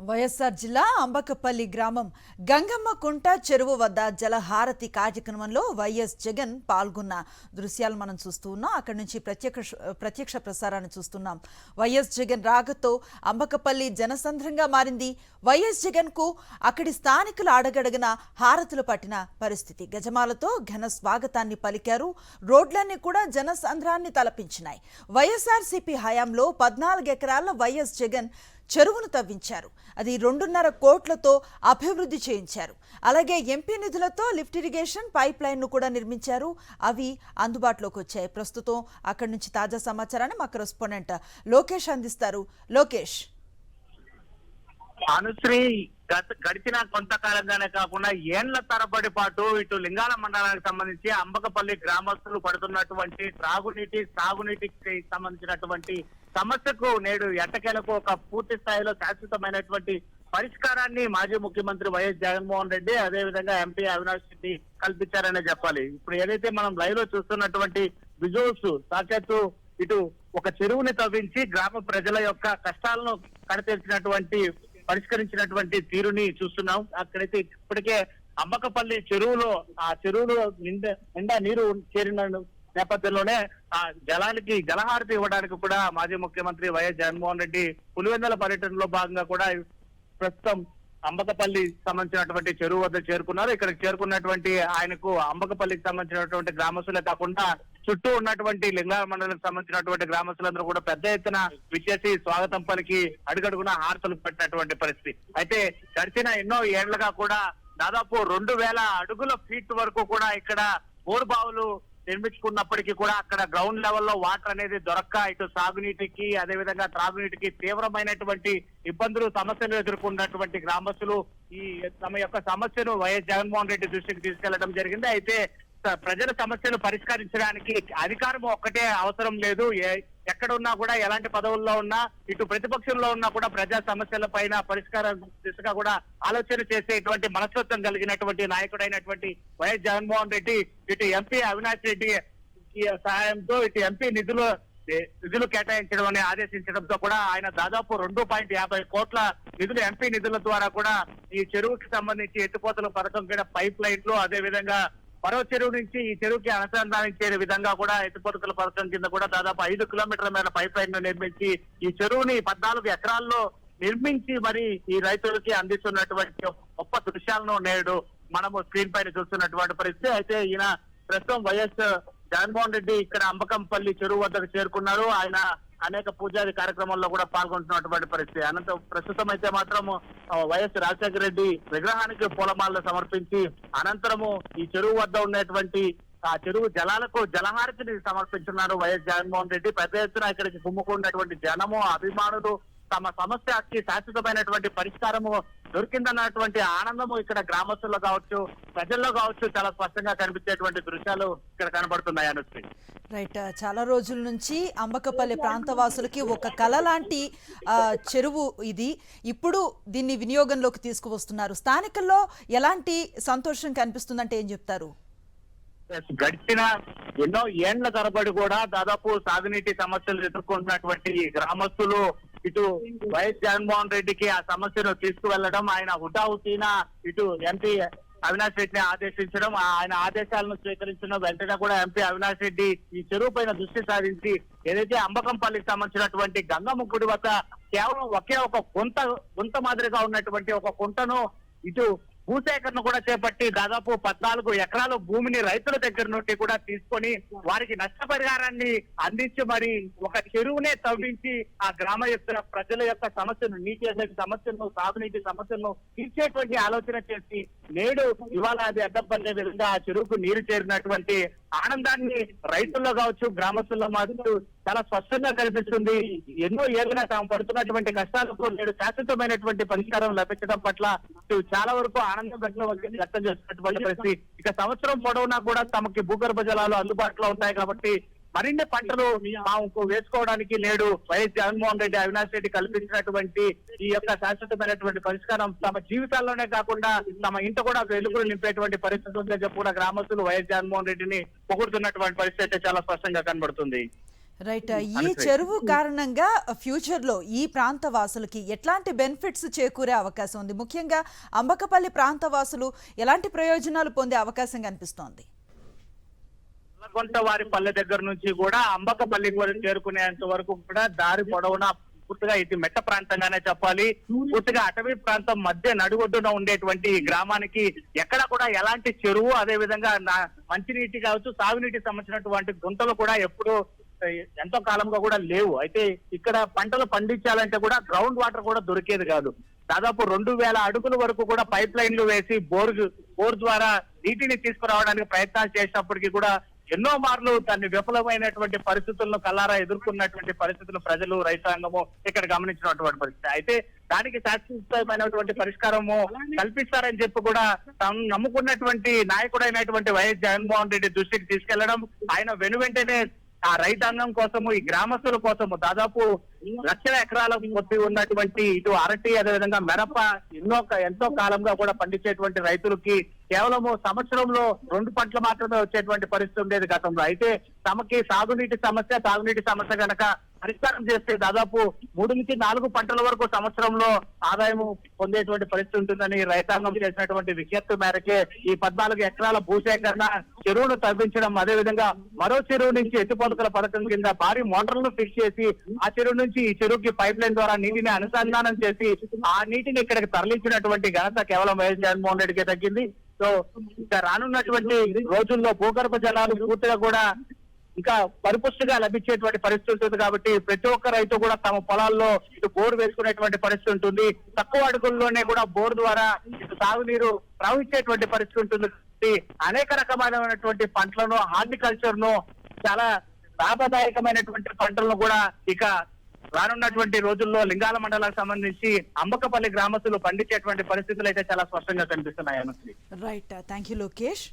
వైఎస్ఆర్ జిల్లా అంబకపల్లి గ్రామం గంగమ్మ కుంట చెరువు వద్ద జలహారతి కార్యక్రమంలో వైఎస్ జగన్ పాల్గొన్న దృశ్యాలు మనం చూస్తూ ఉన్నాం. అక్కడి నుంచి ప్రత్యక్ష ప్రసారాన్ని చూస్తున్నాం. వైఎస్ జగన్ రాకతో అంబకపల్లి జనసంద్రంగా మారింది. వైఎస్ జగన్ కు అక్కడి స్థానికులు అడగడగన హారతులు పట్టిన పరిస్థితి. గజమాలతో ఘన స్వాగతాన్ని పలికారు. రోడ్లన్నీ కూడా జనసంద్రాన్ని తలపించినాయి. వైఎస్ఆర్సీపీ హయాంలో 14 ఎకరాల వైఎస్ జగన్ చెరువును తవ్వించారు. అది 2.5 కోట్లతో అభివృద్ధి చేయించారు. అలాగే ఎంపీ నిధులతో లిఫ్ట్ ఇరిగేషన్ పైప్ లైన్ ను కూడా నిర్మించారు. అవి అందుబాటులోకి వచ్చాయి. ప్రస్తుతం అక్కడి నుంచి తాజా సమాచారాన్ని మా కరెస్పాండెంట్ లోకేష్ అందిస్తారు. లోకేష్, అనుశ్రీ గడిచిన కొంతకాలంగానే కాకుండా ఏళ్ల తరబడి పాటు ఇటు లింగాల మండలానికి సంబంధించి అంబకపల్లి గ్రామస్తులు పడుతున్నటువంటి సాగునీటికి సంబంధించినటువంటి సమస్యకు నేడు ఎట్టకేలకు ఒక పూర్తి స్థాయిలో శాశ్వతమైనటువంటి పరిష్కారాన్ని మాజీ ముఖ్యమంత్రి వైఎస్ జగన్మోహన్ రెడ్డి అదేవిధంగా ఎంపీ అవినాష్ రెడ్డి కల్పించారనే చెప్పాలి. ఇప్పుడు ఏదైతే మనం లైవ్ లో చూస్తున్నటువంటి విజువల్స్ సాక్షాత్తు ఇటు ఒక చెరువుని తవ్వించి గ్రామ ప్రజల యొక్క కష్టాలను పరిష్కరించినటువంటి తీరుని చూస్తున్నాం. అక్కడైతే ఇప్పటికే అంబకపల్లి ఆ చెరువులో నిండా నీరు చేరిన నేపథ్యంలోనే ఆ జలహారతి ఇవ్వడానికి కూడా మాజీ ముఖ్యమంత్రి వైఎస్ జగన్మోహన్ రెడ్డి పులివెందుల పర్యటనలో భాగంగా కూడా ప్రస్తుతం అంబకపల్లి సంబంధించినటువంటి చెరువు వద్ద చేరుకున్నారు. ఇక్కడికి చేరుకున్నటువంటి ఆయనకు అంబకపల్లికి సంబంధించినటువంటి గ్రామస్తులే కాకుండా చుట్టూ ఉన్నటువంటి లింగాల మండలికి సంబంధించినటువంటి గ్రామస్తులందరూ కూడా పెద్ద ఎత్తున విచ్చేసి స్వాగతం పలికి అడుగడుగున హారతలు పెట్టినటువంటి పరిస్థితి. అయితే గడిచిన ఎన్నో ఏళ్లుగా కూడా దాదాపు 2000 అడుగుల ఫీట్ వరకు కూడా ఇక్కడ బోరుబావులు నిర్మించుకున్నప్పటికీ కూడా అక్కడ గ్రౌండ్ లెవెల్లో వాటర్ అనేది దొరక్క ఇటు సాగునీటికి అదేవిధంగా త్రాగునీటికి తీవ్రమైనటువంటి సమస్యలు ఎదుర్కొన్నటువంటి గ్రామస్తులు ఈ తమ యొక్క సమస్యను వైఎస్ జగన్మోహన్ రెడ్డి దృష్టికి తీసుకెళ్లడం జరిగింది. అయితే ప్రజల సమస్యలు పరిష్కరించడానికి అధికారం ఒక్కటే అవసరం లేదు. ఎక్కడ ఉన్నా కూడా ఎలాంటి పదవుల్లో ఉన్నా ఇటు ప్రతిపక్షంలో ఉన్నా కూడా ప్రజా సమస్యల పైన పరిష్కారం దిశగా కూడా ఆలోచన చేసేటువంటి మనస్తత్వం కలిగినటువంటి నాయకుడైనటువంటి వైఎస్ జగన్మోహన్ రెడ్డి ఇటు ఎంపీ అవినాష్ రెడ్డి సహాయంతో ఇటు ఎంపీ నిధులు కేటాయించడం అని ఆదేశించడంతో కూడా ఆయన దాదాపు 2.50 కోట్ల నిధులు ఎంపీ నిధుల ద్వారా కూడా ఈ చెరువుకి సంబంధించి ఎత్తిపోతల పథకం కూడా పైప్ లైన్లు అదేవిధంగా మరో చెరువు నుంచి ఈ చెరువుకి అనుసంధానించే విధంగా కూడా ఎత్తిపోతల పథకం కింద కూడా దాదాపు 5 కిలోమీటర్ల మేర పైప్ లైన్ నిర్మించి ఈ చెరువుని 14 ఎకరాల్లో నిర్మించి మరి ఈ రైతులకి అందిస్తున్నటువంటి గొప్ప దృశ్యాలను నేడు మనము స్క్రీన్ పైన చూస్తున్నటువంటి పరిస్థితి. అయితే ఈయన ప్రస్తుతం వైఎస్ జగన్మోహన్ రెడ్డి ఇక్కడ అంబకంపల్లి చెరువు వద్దకు చేరుకున్నారు. ఆయన అనేక పూజాది కార్యక్రమాల్లో కూడా పాల్గొంటున్నటువంటి పరిస్థితి. ప్రస్తుతం అయితే మాత్రం వైఎస్ రాజశేఖర రెడ్డి విగ్రహానికి పూలమాలలు సమర్పించి అనంతరము ఈ చెరువు వద్ద ఉన్నటువంటి ఆ చెరువు జలాలకు జలహారతిని సమర్పించున్నారు వైఎస్ జగన్మోహన్ రెడ్డి. పెద్ద ఎత్తున ఇక్కడికి కుమ్ముకున్నటువంటి జనము అభిమానులు తమ సమస్యకి శాశ్వతమైనటువంటి పరిష్కారము దొరికిందన్నటువంటి ఆనందము ఇక్కడ గ్రామస్తుల్లో కావచ్చు ప్రజల్లో కావచ్చు చాలా స్పష్టంగా కనిపించేటువంటి దృశ్యాలు ఇక్కడ కనబడుతున్నాయి. అనుశ్రీ, రైట్, చాలా రోజుల నుంచి అంబకపల్లి ప్రాంతవాసులకి ఒక కళ లాంటి చెరువు ఇది. ఇప్పుడు దీన్ని వినియోగంలోకి తీసుకువస్తున్నారు. స్థానికుల్లో ఎలాంటి సంతోషం కనిపిస్తుందంటే ఏం చెప్తారు? గడిచిన ఎన్నో ఏండ్ల తరబడి కూడా దాదాపు సాగునీటి సమస్యలు ఎదుర్కొంటున్నటువంటి గ్రామస్తులు ఇటు వైఎస్ జగన్మోహన్ రెడ్డికి ఆ సమస్యను తీసుకువెళ్లడం, ఆయన హుటాహుటీన ఇటు ఎంపీ అవినాష్ రెడ్డిని ఆదేశించడం, ఆయన ఆదేశాలను స్వీకరించిన వెంటనే కూడా ఎంపీ అవినాష్ రెడ్డి ఈ చెరువు పైన దృష్టి సారించి ఏదైతే అంబకంపల్లికి సంబంధించినటువంటి గంగమ్మ గుడి వద్ద కేవలం ఒకే ఒక గుంత మాదిరిగా ఉన్నటువంటి ఒక కుంటను ఇటు భూసేకరణ కూడా చేపట్టి దాదాపు 14 ఎకరాల భూమిని రైతుల దగ్గర నుండి కూడా తీసుకొని వారికి నష్టపరిహారాన్ని అందించి మరి ఒక చెరువునే తవ్వించి ఆ గ్రామ యొక్క ప్రజల యొక్క సమస్యను నీటి సమస్యలను సాగునీటి సమస్యలను తీర్చేటువంటి ఆలోచన చేసి నేడు ఇవాళ అది అడ్డం పడే విధంగా ఆ చెరువుకు నీరు చేరినటువంటి ఆనందాన్ని రైతుల్లో కావచ్చు గ్రామస్తుల్లో మాత్రం చాలా స్పష్టంగా కనిపిస్తుంది. ఎన్నో ఏళ్ళుగా తాము పడుతున్నటువంటి కష్టాలకు నేడు శాశ్వతమైనటువంటి పరిష్కారం లభించడం పట్ల చాలా వరకు ఆనందం వ్యక్తం చేస్తున్నటువంటి పరిస్థితి. ఇక సంవత్సరం పొడవునా కూడా తమకి భూగర్భ జలాలు అందుబాటులో ఉంటాయి కాబట్టి మరిన్ని పంటలు వేసుకోవడానికి నేడు వైఎస్ జగన్మోహన్ రెడ్డి అవినాష్ రెడ్డి కల్పించినటువంటి ఈ యొక్క శాశ్వతమైనటువంటి పరిష్కారం తమ జీవితాల్లోనే కాకుండా తమ ఇంట కూడా వెలుగులు నింపేటువంటి పరిస్థితి ఉందని చెప్పి కూడా గ్రామస్తులు వైఎస్ జగన్మోహన్ రెడ్డిని పొగుడుతున్నటువంటి పరిస్థితి అయితే చాలా స్పష్టంగా కనబడుతుంది. రైట్. ఈ చెరువు కారణంగా ఫ్యూచర్ లో ఈ ప్రాంత వాసులకి ఎట్లాంటి బెనిఫిట్స్ చేకూరే అవకాశం ఉంది? ముఖ్యంగా అంబకపల్లి ప్రాంత వాసులు ఎలాంటి ప్రయోజనాలు పొందే అవకాశం కనిపిస్తోంది? కొంత వారి పల్లె దగ్గర నుంచి కూడా అంబకపల్లి కూడా చేరుకునేంత వరకు కూడా దారి పొడవునా పూర్తిగా ఇది మెట్ట ప్రాంతంగానే చెప్పాలి. పూర్తిగా అటవీ ప్రాంతం మధ్య నడుగొడ్డున ఉండేటువంటి ఈ గ్రామానికి ఎక్కడ కూడా ఎలాంటి చెరువు, అదే విధంగా మంచినీటి కావచ్చు, సాగునీటికి సంబంధించినటువంటి గుంతలు కూడా ఎప్పుడు ఎంతో కాలంగా కూడా లేవు. అయితే ఇక్కడ పంటలు పండించాలంటే కూడా గ్రౌండ్ వాటర్ కూడా దొరికేది కాదు. దాదాపు 2000 అడుగుల వరకు కూడా పైప్ లైన్లు వేసి బోర్ ద్వారా నీటిని తీసుకురావడానికి ప్రయత్నాలు చేసినప్పటికీ కూడా ఎన్నో మార్లు దాన్ని విఫలమైనటువంటి పరిస్థితులను కల్లారా ఎదుర్కొన్నటువంటి పరిస్థితులు ప్రజలు, రైతాంగము ఇక్కడ గమనించినటువంటి పరిస్థితి. అయితే దానికి శాశ్వతమైనటువంటి పరిష్కారము కల్పిస్తారని చెప్పి కూడా తాము నమ్ముకున్నటువంటి నాయకుడైనటువంటి వైఎస్ జగన్మోహన్ రెడ్డి దృష్టికి తీసుకెళ్లడం, ఆయన వెనువెంటనే ఆ రైతాంగం కోసము, ఈ గ్రామస్తుల కోసము దాదాపు లక్షల ఎకరాల కొద్ది ఉన్నటువంటి ఇటు అరటి, అదేవిధంగా మిరప ఎంతో కాలంగా కూడా పండించేటువంటి రైతులకి కేవలము సంవత్సరంలో 2 పంటలు మాత్రమే వచ్చేటువంటి పరిస్థితి ఉండేది గతంలో. అయితే తమకి తాగునీటి సమస్య కనుక పరిష్కారం చేస్తే దాదాపు 3 నుంచి 4 పంటల వరకు సంవత్సరంలో ఆదాయం పొందేటువంటి పరిస్థితి ఉంటుందని రైతాంగం చేసినటువంటి విజ్ఞప్తి మేరకే ఈ 14 ఎకరాల భూసేకరణ, చెరువును తవ్వించడం, అదే విధంగా మరో చెరువు నుంచి ఎత్తిపోతకల పథకం కింద భారీ మోటార్లను ఫిక్స్ చేసి ఆ చెరువు నుంచి ఈ చెరువుకి పైప్ లైన్ ద్వారా నీటిని అనుసంధానం చేసి ఆ నీటిని ఇక్కడికి తరలించినటువంటి ఘనత కేవలం వైఎస్ జగన్మోహన్ రెడ్డికే తగ్గింది. సో ఇంకా రానున్నటువంటి రోజుల్లో భూగర్భ జలాలు పూర్తిగా కూడా ఇంకా పరిపుష్టిగా లభించేటువంటి పరిస్థితి ఉంటుంది. కాబట్టి ప్రతి ఒక్క రైతు కూడా తమ పొలాల్లో ఇటు బోర్ వేసుకునేటువంటి పరిస్థితి ఉంటుంది. తక్కువ అడుగుల్లోనే కూడా బోర్ ద్వారా ఇటు సాగునీరు ప్రవహించేటువంటి పరిస్థితి ఉంటుంది. అనేక రకమైనటువంటి పంటలను, హార్టికల్చర్ ను, చాలా లాభదాయకమైనటువంటి పంటలను కూడా ఇక రానున్నటువంటి రోజుల్లో లింగాల మండలానికి సంబంధించి అంబకపల్లి గ్రామస్తులు పండించేటువంటి పరిస్థితులు అయితే చాలా స్పష్టంగా కనిపిస్తున్నాయి. రైట్. Thank you Lokesh.